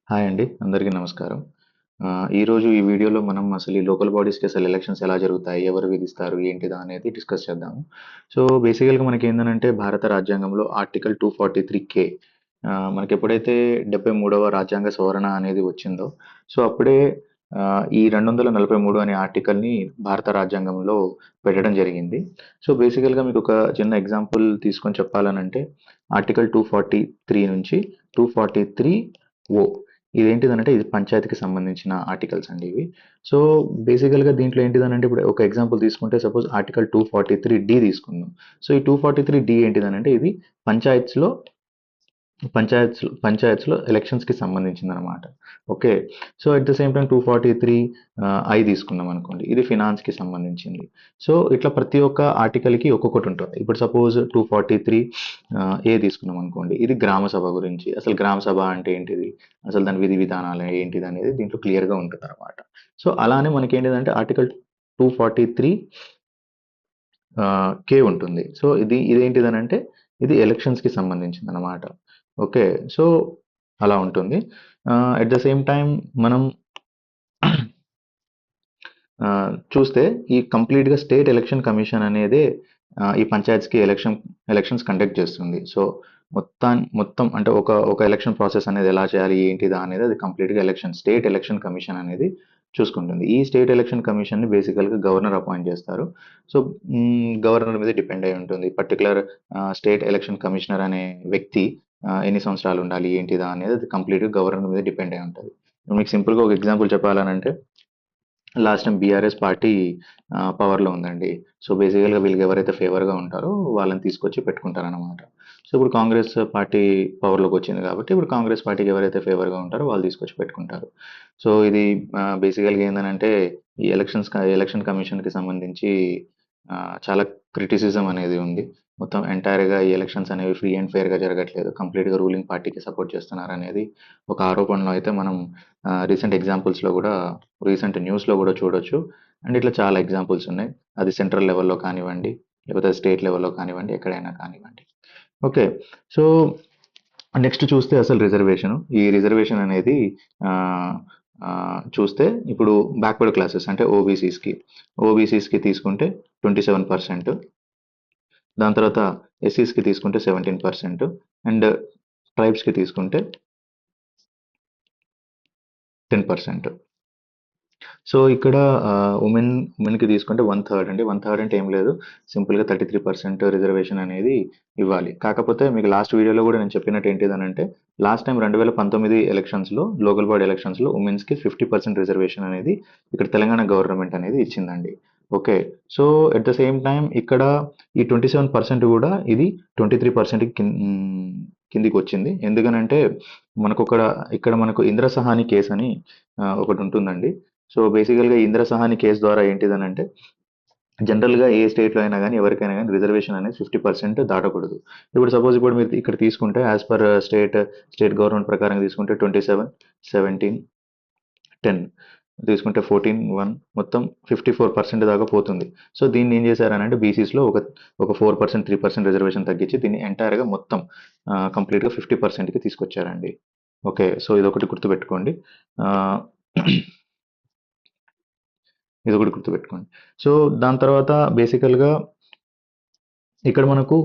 Hi అండి. అందరికీ నమస్కారం. ఈరోజు ఈ వీడియోలో మనం అసలు ఈ లోకల్ బాడీస్‌కి అసలు ఎలక్షన్స్ ఎలా జరుగుతాయి? ఎవరు విధిస్తారు? ఏంటిదా అనేది డిస్కస్ చేద్దాము. సో, బేసికల్‌గా మనకేందనంటే భారత రాజ్యాంగంలో ఆర్టికల్ 243 మనకెప్పుడైతే 73వ రాజ్యాంగ సవరణ అనేది వచ్చిందో, సో, అప్పుడే ఈ 243 అనే ఆర్టికల్‌ని భారత రాజ్యాంగంలో పెట్టడం జరిగింది. సో, బేసికల్‌గా మీకొక చిన్న ఎగ్జాంపుల్ తీసుకొని చెప్పాలనంటే ఆర్టికల్ 243 నుంచి 243 ఓ ఇదేంటిదనంటే ఇది పంచాయతీకి సంబంధించిన ఆర్టికల్స్ అండి ఇవి. సో, బేసికల్‌గా దీంట్లో ఏంటిదనంటే ఇప్పుడు ఒక ఎగ్జాంపుల్ తీసుకుంటే సపోజ్ ఆర్టికల్ 243 తీసుకుందాం. సో, ఈ 243 ఏంటిదనంటే ఇది పంచాయత్స్‌లో పంచాయత్స్‌లో ఎలక్షన్స్‌కి సంబంధించిందనమాట. Okay. So, at the same time 243 తీసుకున్నామనుకోండి. ఇది ఫినాన్స్‌కి సంబంధించింది. సో, ఇట్లా ప్రతి ఒక్క ఆర్టికల్‌కి ఒక్కొక్కటుంటుంది. ఇప్పుడు సపోజ్ 243 తీసుకున్నామనుకోండి. ఇది గ్రామ సభ గురించి. అసలు గ్రామ సభ అంటే ఏంటిది? అసలు దాని విధి విధానాలు ఏంటిదనేది దీంట్లో క్లియర్‌గా ఉంటదనమాట. సో, అలానే మనకేంటిదంటే ఆర్టికల్ 243 ఉంటుంది. సో, ఇదేంటిదనంటే ఇది ఎలక్షన్స్‌కి సంబంధించిందనమాట. ఓకే. సో, అలా ఉంటుంది. అట్ ద సేమ్ టైమ్ మనం చూస్తే ఈ కంప్లీట్‌గా స్టేట్ ఎలక్షన్ కమిషన్ అనేదే ఈ పంచాయత్స్‌కి ఎలక్షన్స్ కండక్ట్ చేస్తుంది. సో, మొత్తం అంటే ఒక ఎలక్షన్ ప్రాసెస్ అనేది ఎలా చేయాలి, ఏంటిదా అనేది అది కంప్లీట్‌గా స్టేట్ ఎలక్షన్ కమిషన్ అనేది చూసుకుంటుంది. ఈ స్టేట్ ఎలక్షన్ కమిషన్‌ని బేసికల్‌గా గవర్నర్ అపాయింట్ చేస్తారు. సో, గవర్నర్ మీద డిపెండ్ అయ్యి ఉంటుంది. పర్టిక్యులర్ స్టేట్ ఎలక్షన్ కమిషనర్ అనే వ్యక్తి ఎన్ని సంవత్సరాలు ఉండాలి, ఏంటిదా అనేది అది కంప్లీట్‌గా గవర్నర్ మీద డిపెండ్ అయ్యి ఉంటది. మీకు సింపుల్‌గా ఒక ఎగ్జాంపుల్ చెప్పాలనంటే లాస్ట్ టైం బీఆర్ఎస్ పార్టీ పవర్‌లో ఉందండి. సో, బేసికల్‌గా వీళ్ళకి ఎవరైతే ఫేవర్‌గా ఉంటారో వాళ్ళని తీసుకొచ్చి పెట్టుకుంటారనమాట. సో, ఇప్పుడు కాంగ్రెస్ పార్టీ పవర్‌లోకొచ్చింది కాబట్టి, ఇప్పుడు కాంగ్రెస్ పార్టీకి ఎవరైతే ఫేవర్‌గా ఉంటారో వాళ్ళు తీసుకొచ్చి పెట్టుకుంటారు. సో, ఇది బేసికల్‌గా ఏందనంటే ఈ ఎలక్షన్ కమిషన్‌కి సంబంధించి చాలా క్రిటిసిజం అనేది ఉంది. మొత్తం ఎంటైర్‌గా ఈ ఎలక్షన్స్ అనేవి ఫ్రీ అండ్ ఫెయిర్‌గా జరగట్లేదు. కంప్లీట్‌గా రూలింగ్ పార్టీకి సపోర్ట్ చేస్తున్నారనేది ఒక ఆరోపణలో అయితే మనం రీసెంట్ ఎగ్జాంపుల్స్‌లో గూడా రీసెంట్ న్యూస్‌లో గూడా చూడొచ్చు. అండ్ ఇట్లా చాలా ఎగ్జాంపుల్స్ ఉన్నాయి. అది సెంట్రల్ లెవెల్‌లో కానివ్వండి, లేకపోతే స్టేట్ లెవెల్‌లో కానివ్వండి, ఎక్కడైనా కానివ్వండి. ఓకే. సో, నెక్స్ట్ చూస్తే అసలు రిజర్వేషను. ఈ రిజర్వేషన్ అనేది ఆహ్, చూస్తే ఇప్పుడు బ్యాక్వర్డ్ క్లాసెస్ అంటే ఓబీసీస్‌కి తీసుకుంటే 27%. దాని తర్వాత ఎస్సీస్‌కి తీసుకుంటే 17% అండ్ ట్రైబ్స్‌కి తీసుకుంటే 10%. సో, ఇక్కడ ఉమెన్‌కి తీసుకుంటే 1/3 అండి. 1/3 అంటే ఏం లేదు. సింపుల్‌గా 33% రిజర్వేషన్ అనేది ఇవ్వాలి. కాకపోతే మీకు లాస్ట్ వీడియోలో గూడా నేను చెప్పినట్టు ఏంటిదనంటే, లాస్ట్ టైమ్ 2019 ఎలక్షన్స్‌లో లోకల్ బాడీ ఎలక్షన్స్‌లో ఉమెన్స్‌కి 50% రిజర్వేషన్ అనేది ఇక్కడ తెలంగాణ గవర్నమెంట్ అనేది ఇచ్చిందండి. Okay. So, at the same time ఇక్కడ ఈ 27% గూడా ఇది 23% కిందికొచ్చింది. ఎందుకనంటే మనకొక్కడ ఇక్కడ మనకు ఇంద్ర సహాని కేస్ అని ఒకటుంటుందండి. సో, బేసికల్‌గా ఇందిరా సహాని కేస్ ద్వారా ఏంటిదనంటే, జనరల్‌గా ఏ స్టేట్‌లో అయినా గాని, ఎవరికైనా గాని రిజర్వేషన్ అనేది 50% దాటకూడదు. ఇప్పుడు సపోజ్ ఇప్పుడు మీరు ఇక్కడ తీసుకుంటే యాస్ పర్ స్టేట్ గవర్నమెంట్ ప్రకారం తీసుకుంటే 27, 17, 10 తీసుకుంటే 14, 1 మొత్తం 54% దాకా పోతుంది. సో, దీన్ని ఏం చేశారనంటే బీసీస్‌లో ఒక 4%, 3% రిజర్వేషన్ తగ్గించి దీన్ని ఎంటైర్‌గా మొత్తం కంప్లీట్‌గా 50%కి తీసుకొచ్చారండి. ఓకే. సో, ఇదొకటి గుర్తుపెట్టుకోండి. ఆహ్ ఇదొకటి గుర్తుపెట్టుకోండి. సో, దాని తర్వాత బేసికల్‌గా ఇక్కడ మనకు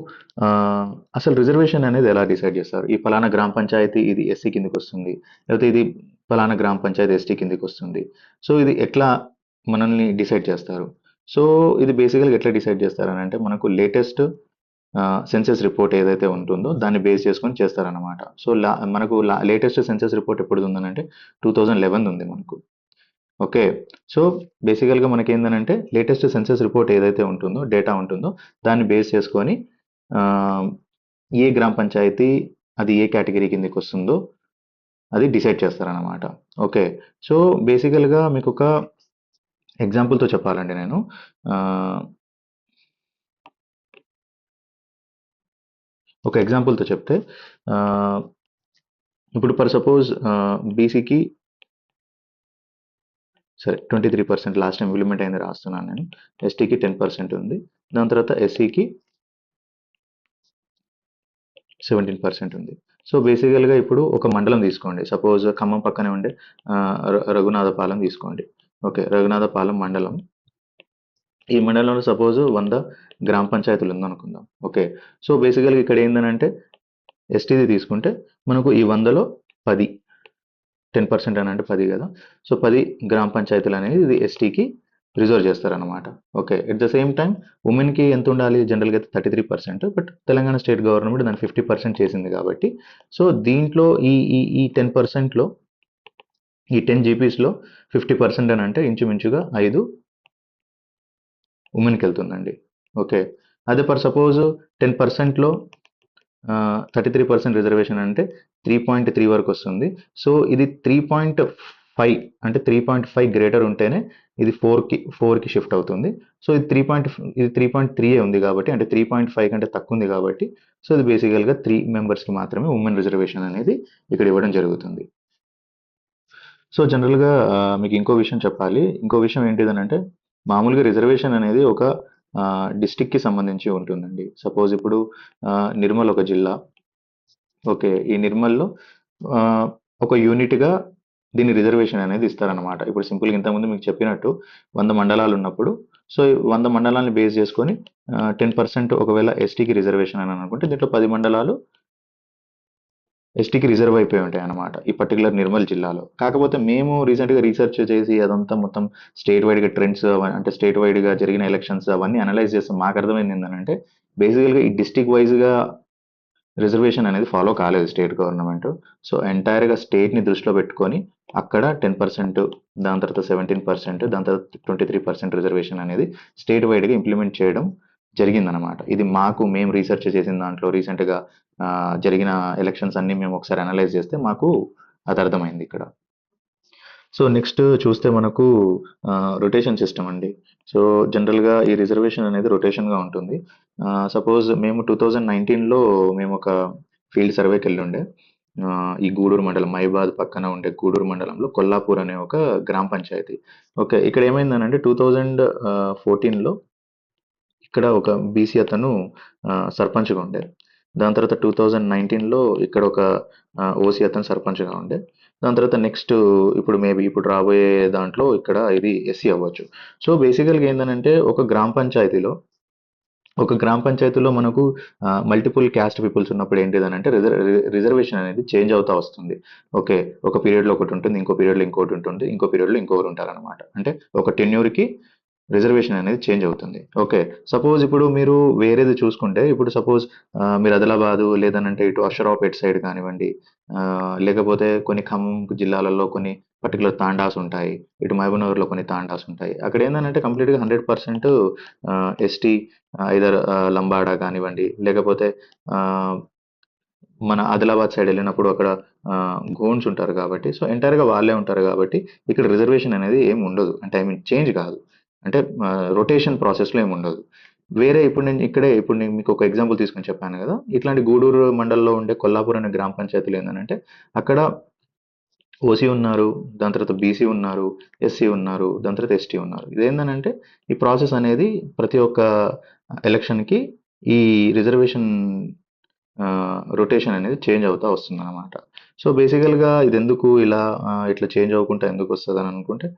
ఆహ్, అసలు రిజర్వేషన్ అనేది ఎలా డిసైడ్ చేస్తారు? ఈ పలానా గ్రామ పంచాయతీ ఇది ఎస్సీ కిందకొస్తుంది. లేకపోతే ఇది పలానా గ్రామ పంచాయతీ ఎస్టీ కిందకొస్తుంది. సో, ఇది ఎట్లా మనల్ని డిసైడ్ చేస్తారు? సో, ఇది బేసికల్‌గా ఎట్లా డిసైడ్ చేస్తారనంటే మనకు లేటెస్ట్ సెన్సస్ రిపోర్ట్ ఏదైతే ఉంటుందో దాన్ని బేస్ చేసుకొని చేస్తారనమాట. సో, మనకు లేటెస్ట్ సెన్సస్ రిపోర్ట్ ఎప్పుడుదుందనంటే 2011 ఉంది మనకు. ఓకే. సో, బేసికల్‌గా మనకేందనంటే లేటెస్ట్ సెన్సస్ రిపోర్ట్ ఏదైతే ఉంటుందో, డేటా ఉంటుందో దాన్ని బేస్ చేసుకొని ఆహ్, ఏ గ్రామ పంచాయతీ అది ఏ కేటగిరీ కిందకొస్తుందో అది డిసైడ్ చేస్తారనమాట. ఓకే. సో, బేసికల్‌గా మీకొక ఎగ్జాంపుల్‌తో చెప్పాలండి నేను. ఆహ్, ఒక ఎగ్జాంపుల్‌తో చెప్తే ఆహ్, ఇప్పుడు ఫర్ సపోజ్ బీసీకి సరే 23% లాస్ట్ టైమ్ ఇంప్లిమెంట్ అయింది రాస్తున్నాను నేను. ఎస్టీకి 10% ఉంది. దాని తర్వాత ఎస్సీకి 17% ఉంది. సో బేసికల్గా ఇప్పుడు ఒక మండలం తీసుకోండి. సపోజ్ ఖమ్మం పక్కనే ఉండే రఘునాథపాలెం తీసుకోండి. ఓకే, రఘునాథపాలెం మండలం. ఈ మండలంలో సపోజ్ 100 గ్రామ పంచాయతీలు ఉందనుకుందాం. ఓకే, సో బేసికల్గా ఇక్కడ ఏంటంటే ఎస్టీది తీసుకుంటే మనకు ఈ 100లో 10, 10% అని అంటే 10 కదా. సో 10 గ్రామ పంచాయతీలు అనేది ఇది ఎస్టీకి రిజర్వ్ చేస్తారనమాట. Okay, at the same time ఉమెన్కి ఎంత ఉండాలి, జనరల్గా అయితే 33%, బట్ తెలంగాణ స్టేట్ గవర్నమెంట్ దాన్ని 50% చేసింది కాబట్టి, సో దీంట్లో ఈ ఈ ఈ 10%లో, ఈ 10 జీపీస్లో 50% అని అంటే ఇంచుమించుగా 5 ఉమెన్కి వెళ్తుందండి. ఓకే, అదే ఫర్ సపోజ్ 10%లో 33% రిజర్వేషన్ అంటే 3.3 వరకు వస్తుంది. సో ఇది 3.5 అంటే 3.5 గ్రేటర్ ఉంటేనే ఇది 4కి షిఫ్ట్ అవుతుంది. సో ఇది 3.3 ఉంది కాబట్టి, అంటే 3.5 కంటే తక్కువ ఉంది కాబట్టి, సో ఇది బేసికల్గా 3 మెంబర్స్కి మాత్రమే ఉమెన్ రిజర్వేషన్ అనేది ఇక్కడ ఇవ్వడం జరుగుతుంది. సో జనరల్గా మీకు ఇంకో విషయం చెప్పాలి. ఇంకో విషయం ఏంటిదనంటే, మామూలుగా రిజర్వేషన్ అనేది ఒక డిస్టిక్కి సంబంధించి ఉంటుందండి. సపోజ్ ఇప్పుడు నిర్మల్ ఒక జిల్లా. ఓకే, ఈ నిర్మల్‌లో ఒక యూనిట్‌గా దీన్ని రిజర్వేషన్ అనేది ఇస్తారనమాట. ఇప్పుడు సింపుల్‌గా ఇంతకుముందు మీకు చెప్పినట్టు 100 మండలాలున్నప్పుడు, సో, ఈ 100 మండలాల్ని బేస్ చేసుకొని 10% ఒకవేళ ఎస్టీకి రిజర్వేషన్ అని అనుకుంటే, దీంట్లో 10 మండలాలు ఎస్టీకి రిజర్వ్ అయిపోయి ఉంటాయన్నమాట. ఈ పర్టిక్యులర్ నిర్మల్ జిల్లాలో. కాకపోతే మేము రీసెంట్‌గా రీసెర్చ్ చేసి అదంతా మొత్తం స్టేట్ వైడ్‌గా ట్రెండ్స్ అంటే స్టేట్ వైడ్‌గా జరిగిన ఎలక్షన్స్ అవన్నీ అనలైజ్ చేస్తే మాకర్థమైంది ఏందనంటే, బేసికల్‌గా ఈ డిస్ట్రిక్ట్ వైస్‌గా రిజర్వేషన్ అనేది ఫాలో కాలేదు స్టేట్ గవర్నమెంట్. సో ఎంటైర్‌గా స్టేట్‌ని దృష్టిలో పెట్టుకొని అక్కడ 10%, దాని తర్వాత 17%, దాని తర్వాత 23% రిజర్వేషన్ అనేది స్టేట్ వైడ్‌గా ఇంప్లిమెంట్ చేయడం జరిగిందనమాట. ఇది మేము రీసెర్చ్ చేసిన దాంట్లో రీసెంట్‌గా జరిగిన ఎలక్షన్స్ అన్నీ మేము ఒకసారి అనలైజ్ చేస్తే మాకు అది అర్థమైంది ఇక్కడ. సో నెక్స్ట్ చూస్తే మనకు రొటేషన్ సిస్టమ్ అండి. సో జనరల్‌గా ఈ రిజర్వేషన్ అనేది రొటేషన్‌గా ఉంటుంది. సపోజ్ మేము 2019లో మేము ఒక ఫీల్డ్ సర్వేకెళ్ళుండే. ఈ గూడూరు మండలం, మైబాద్ పక్కన ఉండే గూడూరు మండలంలో కొల్లాపూర్ అనే ఒక గ్రామ పంచాయతీ. ఓకే, ఇక్కడ ఏమైందనంటే 2014లో ఇక్కడ ఒక బీసీ అతను సర్పంచ్‌గా ఉండే. దాని తర్వాత 2019లో ఇక్కడ ఒక ఓసీ అతను సర్పంచ్‌గా ఉండే. దాని తర్వాత నెక్స్ట్ ఇప్పుడు రాబోయే దాంట్లో ఇక్కడ ఇది ఎస్సీ అవ్వచ్చు. సో బేసికల్‌గా ఏందనంటే ఒక గ్రామ పంచాయతీలో మనకు మల్టిపుల్ క్యాస్ట్ పీపుల్స్ ఉన్నప్పుడు ఏంటిదనంటే రిజర్వేషన్ అనేది చేంజ్ అవుతా వస్తుంది. ఓకే, ఒక పీరియడ్‌లో ఒకటుంటుంది. ఇంకో పీరియడ్‌లో ఇంకోటుంటుంది. ఇంకో పీరియడ్‌లో ఇంకొకరు ఉంటారనమాట. అంటే ఒక టెన్యూర్‌కి రిజర్వేషన్ అనేది చేంజ్ అవుతుంది. ఓకే, సపోజ్ ఇప్పుడు మీరు వేరేది చూసుకుంటే, ఇప్పుడు సపోజ్ మీరు ఆదిలాబాదు లేదనంటే ఇటు అషరావుపేట సైడ్ కానివ్వండి, లేకపోతే కొన్ని ఖమ్మం జిల్లాలలో కొన్ని పర్టిక్యులర్ తాండాస్ ఉంటాయి. ఇటు మహబూబ్‌నగర్‌లో కొన్ని తాండాస్ ఉంటాయి. అక్కడ ఏందనంటే కంప్లీట్‌గా 100% ఎస్టీ, ఐదర్ లంబాడా కానివ్వండి, లేకపోతే ఆహ్, మన ఆదిలాబాద్ సైడ్ ఎళ్ళినప్పుడు అక్కడ గోండ్స్ ఉంటారు కాబట్టి, సో ఎంటైర్‌గా వాళ్ళే ఉంటారు కాబట్టి, ఇక్కడ రిజర్వేషన్ అనేది ఏమి ఉండదు. అంటే ఐ మీన్ చేంజ్ కాదు. అంటే రొటేషన్ ప్రాసెస్‌లో ఏమి ఉండదు. వేరే ఇప్పుడు నేను మీకు ఒక ఎగ్జాంపుల్ తీసుకొని చెప్పాను కదా. ఇట్లాంటి గూడూరు మండలంలో ఉండే కొల్లాపూర్ అనే గ్రామ పంచాయతీలో ఏందనంటే, అక్కడ ఓసీ ఉన్నారు. దాని తర్వాత బీసీ ఉన్నారు. ఎస్సీ ఉన్నారు. దాని తర్వాత ఎస్టీ ఉన్నారు. ఇదేందనంటే ఈ ప్రాసెస్ అనేది ప్రతి ఒక్క ఎలక్షన్‌కి ఈ రిజర్వేషన్ రొటేషన్ అనేది చేంజ్ అవుతా వస్తుందనమాట. సో బేసికల్‌గా ఇదెందుకు ఇలా ఇట్లా చేంజ్ అవ్వకుంటా ఎందుకొస్తదని అనుకుంటే,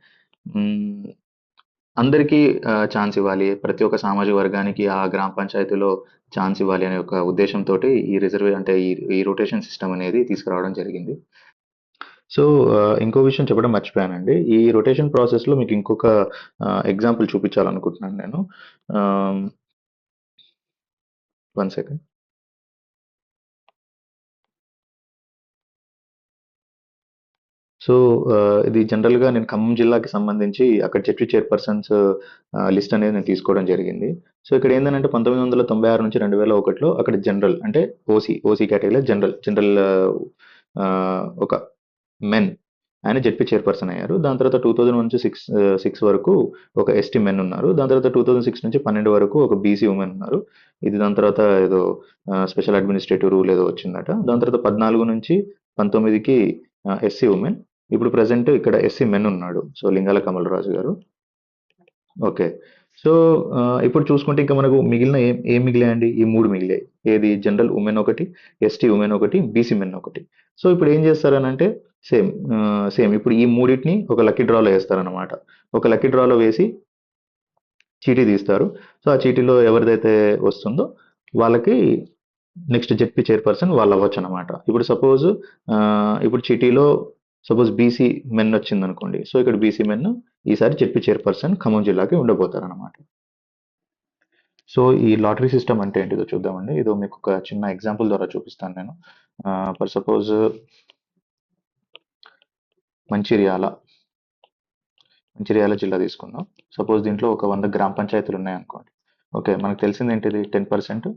హ్మ్, అందరికీ ఛాన్స్ ఇవ్వాలి. ప్రతి ఒక్క సామాజిక వర్గానికి ఆ గ్రామ పంచాయతీలో ఛాన్స్ ఇవ్వాలి అనే ఒక ఉద్దేశ్యంతోటి ఈ అంటే ఈ రొటేషన్ సిస్టమ్ అనేది తీసుకురావడం జరిగింది. సో, ఇంకో విషయం చెప్పడం మర్చిపోయానండి. ఈ రొటేషన్ ప్రాసెస్‌లో మీకు ఇంకొక ఎగ్జాంపుల్ చూపించాలనుకుంటున్నాను నేను. ఆహ్, 1 సెకండ్. సో, ఇది జనరల్‌గా నేను ఖమ్మం జిల్లాకి సంబంధించి అక్కడ జెడ్పీ చైర్పర్సన్స్ లిస్ట్ అనేది నేను తీసుకోవడం జరిగింది. సో, ఇక్కడ ఏందనంటే 1996 నుంచి 2001లో అక్కడ జనరల్ అంటే ఓసీ కేటగిరీలో జనరల్ ఒక మెన్ ఆయన జెడ్పీ చైర్పర్సన్ అయ్యారు. దాని తర్వాత 2001 నుంచి 6 వరకు ఒక ఎస్టీ మెన్ ఉన్నారు. దాని తర్వాత 2006 నుంచి 12 వరకు ఒక బీసీ ఉమెన్ ఉన్నారు. ఇది దాని తర్వాత ఏదో స్పెషల్ అడ్మినిస్ట్రేటివ్ రూల్ ఏదో వచ్చిందట. దాని తర్వాత 14 నుంచి 19కి ఎస్సీ ఉమెన్. ఇప్పుడు ప్రెజెంట్ ఇక్కడ ఎస్సీ మెన్ ఉన్నాడు. సో లింగాల కమలరాజు గారు. ఓకే. సో ఇప్పుడు చూసుకుంటే ఇంకా మనకు మిగిలిన ఏం మిగిలాయండి? ఈ 3 మిగిలాయి. ఏది జనరల్ ఉమెన్ ఒకటి, ఎస్టీ ఉమెన్ ఒకటి, బీసీ మెన్ ఒకటి. సో ఇప్పుడు ఏం చేస్తారనంటే సేమ్ ఇప్పుడు ఈ మూడిటిని ఒక లక్కీ డ్రాలో ఏస్తారనమాట. ఒక లక్కీ డ్రాలో వేసి చీటీ తీస్తారు. సో ఆ చీటీలో ఎవరిదైతే వస్తుందో వాళ్ళకి నెక్స్ట్ జెడ్పీ చైర్పర్సన్ వాళ్ళు అవ్వచ్చు అనమాట. ఇప్పుడు సపోజ్ ఇప్పుడు చీటీలో సపోజ్ బీసీ మెన్ వచ్చిందనుకోండి. సో ఇక్కడ బీసీ మెన్ ఈసారి జెడ్పీ చైర్పర్సన్ ఖమ్మం జిల్లాకి ఉండబోతారనమాట. సో ఈ లాటరీ సిస్టమ్ అంటే ఏంటిదో చూద్దామండి. ఇదో మీకు ఒక చిన్న ఎగ్జాంపుల్ ద్వారా చూపిస్తాను నేను. ఫర్ సపోజ్ మంచిర్యాల మంచిర్యాల జిల్లా తీసుకుందాం. సపోజ్ దీంట్లో ఒక 100 గ్రామ పంచాయతీలు ఉన్నాయనుకోండి. ఓకే. మనకు తెలిసింది ఏంటిది 10%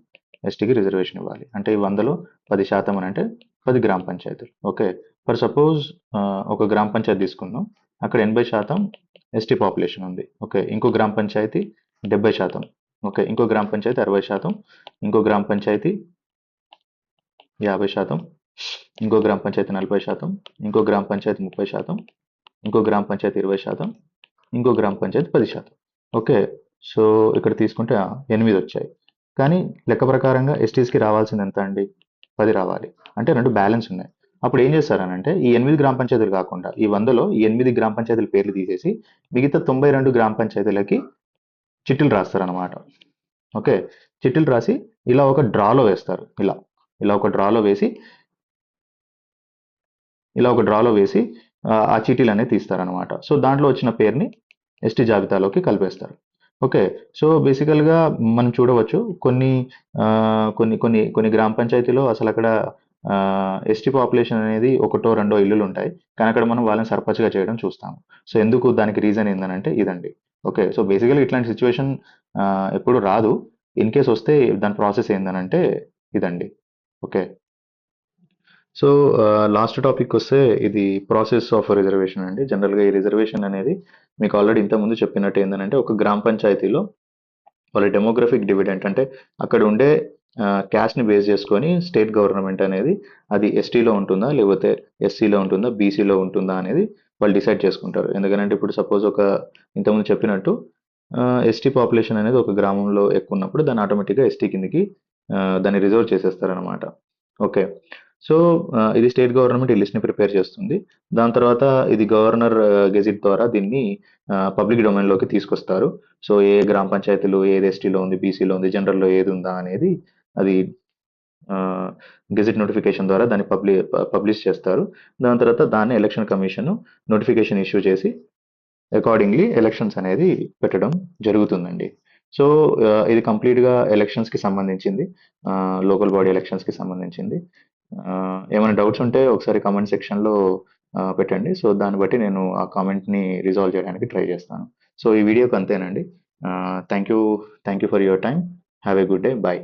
ఎస్టీకి రిజర్వేషన్ ఇవ్వాలి. అంటే ఈ 100లో 10% అని అంటే 10 గ్రామ పంచాయతీలు. ఓకే. ఫర్ సపోజ్ ఒక గ్రామ పంచాయతీ తీసుకుందాం. అక్కడ 80% ఎస్టీ పాపులేషన్ ఉంది. ఓకే. ఇంకో గ్రామ పంచాయతీ 70%. ఓకే. ఇంకో గ్రామ పంచాయతీ 60%. ఇంకో గ్రామ పంచాయతీ 50%. ఇంకో గ్రామ పంచాయతీ 40%. ఇంకో గ్రామ పంచాయతీ 30%. ఇంకో గ్రామ పంచాయతీ 20%. ఇంకో గ్రామ పంచాయతీ 10%. ఓకే. సో, ఇక్కడ తీసుకుంటే 8 వచ్చాయి. కానీ లెక్క ప్రకారంగా ఎస్టీస్‌కి రావాల్సింది ఎంత అండి? 10 రావాలి. అంటే 2 బ్యాలెన్స్ ఉన్నాయి. అప్పుడు ఏం చేస్తారనంటే ఈ 8 గ్రామ పంచాయతీలు కాకుండా ఈ 100లో ఈ 8 గ్రామ పంచాయతీల పేర్లు తీసేసి మిగతా 92 గ్రామ పంచాయతీలకి చిట్టీలు రాస్తారనమాట. ఓకే. చిట్టీలు రాసి ఇలా ఒక డ్రాలో వేస్తారు. ఇలా ఒక డ్రాలో వేసి ఆ చీటీలనేవి తీస్తారనమాట. సో, దాంట్లో వచ్చిన పేరుని ఎస్టీ జాబితాలోకి కలిపేస్తారు. ఓకే. సో, బేసికల్‌గా మనం చూడవచ్చు కొన్ని గ్రామ పంచాయతీలో అసలక్కడ ఎస్టీ పాపులేషన్ అనేది ఒకటో, రెండో ఇల్లులుంటాయి. కానీ అక్కడ మనం వాళ్ళని సర్పంచ్‌గా చేయడం చూస్తాము. సో, ఎందుకు దానికి రీజన్ ఏందనంటే ఇదండి. ఓకే. సో, బేసికల్‌గా ఇట్లాంటి సిట్యుయేషన్ ఎప్పుడు రాదు. ఇన్ కేస్ వస్తే దాని ప్రాసెస్ ఏందనంటే ఇదండి. ఓకే. సో, లాస్ట్ టాపిక్‌కొస్తే ఇది ప్రాసెస్ ఆఫ్ రిజర్వేషన్ అండి. జనరల్‌గా ఈ రిజర్వేషన్ అనేది మీకు ఆల్రెడీ ఇంతకుముందు చెప్పినట్టు ఏందనంటే, ఒక గ్రామ పంచాయతీలో వాళ్ళ డెమోగ్రఫిక్ డివిడెంట్ అంటే అక్కడ ఉండే క్యాస్ట్‌ని బేస్ చేసుకొని స్టేట్ గవర్నమెంట్ అనేది అది ఎస్టీలో ఉంటుందా? లేకపోతే ఎస్సీలో ఉంటుందా? బీసీలో ఉంటుందా? అనేది వాళ్ళు డిసైడ్ చేసుకుంటారు. ఎందుకనంటే ఇప్పుడు సపోజ్ ఇంతకుముందు చెప్పినట్టు ఎస్టీ పాపులేషన్ అనేది ఒక గ్రామంలో ఎక్కువున్నప్పుడు దాన్ని ఆటోమేటిక్‌గా ఎస్టీ కిందకి దాన్ని రిజర్వ్ చేసేస్తారనమాట. ఓకే. సో, ఇది స్టేట్ గవర్నమెంట్ ఈ లిస్ట్‌ని ప్రిపేర్ చేస్తుంది. దాని తర్వాత ఇది గవర్నర్ గెజిట్ ద్వారా దీన్ని పబ్లిక్ డొమైన్‌లోకి తీసుకొస్తారు. సో, ఏ గ్రామ పంచాయతీలు ఏది ఎస్టీలో ఉంది, బీసీలో ఉంది, జనరల్‌లో ఏదుందా అనేది అది ఆహ్, గెజిట్ నోటిఫికేషన్ ద్వారా దాన్ని పబ్లిష్ చేస్తారు. దాని తర్వాత దాన్ని ఎలక్షన్ కమిషన్ నోటిఫికేషన్ ఇష్యూ చేసి అకార్డింగ్‌లీ ఎలక్షన్స్ అనేది పెట్టడం జరుగుతుందండి. సో, ఇది కంప్లీట్‌గా ఎలక్షన్స్‌కి సంబంధించింది. లోకల్ బాడీ ఎలక్షన్స్‌కి సంబంధించింది. ఏమైనా డౌట్స్ ఉంటే ఒకసారి కామెంట్ సెక్షన్‌లో పెట్టండి. సో, దాన్ని బట్టి నేను ఆ కామెంట్‌ని రిజాల్వ్ చేయడానికి ట్రై చేస్తాను. సో, ఈ వీడియోకి అంతేనండి. Thank you for your time. Have a good day. By.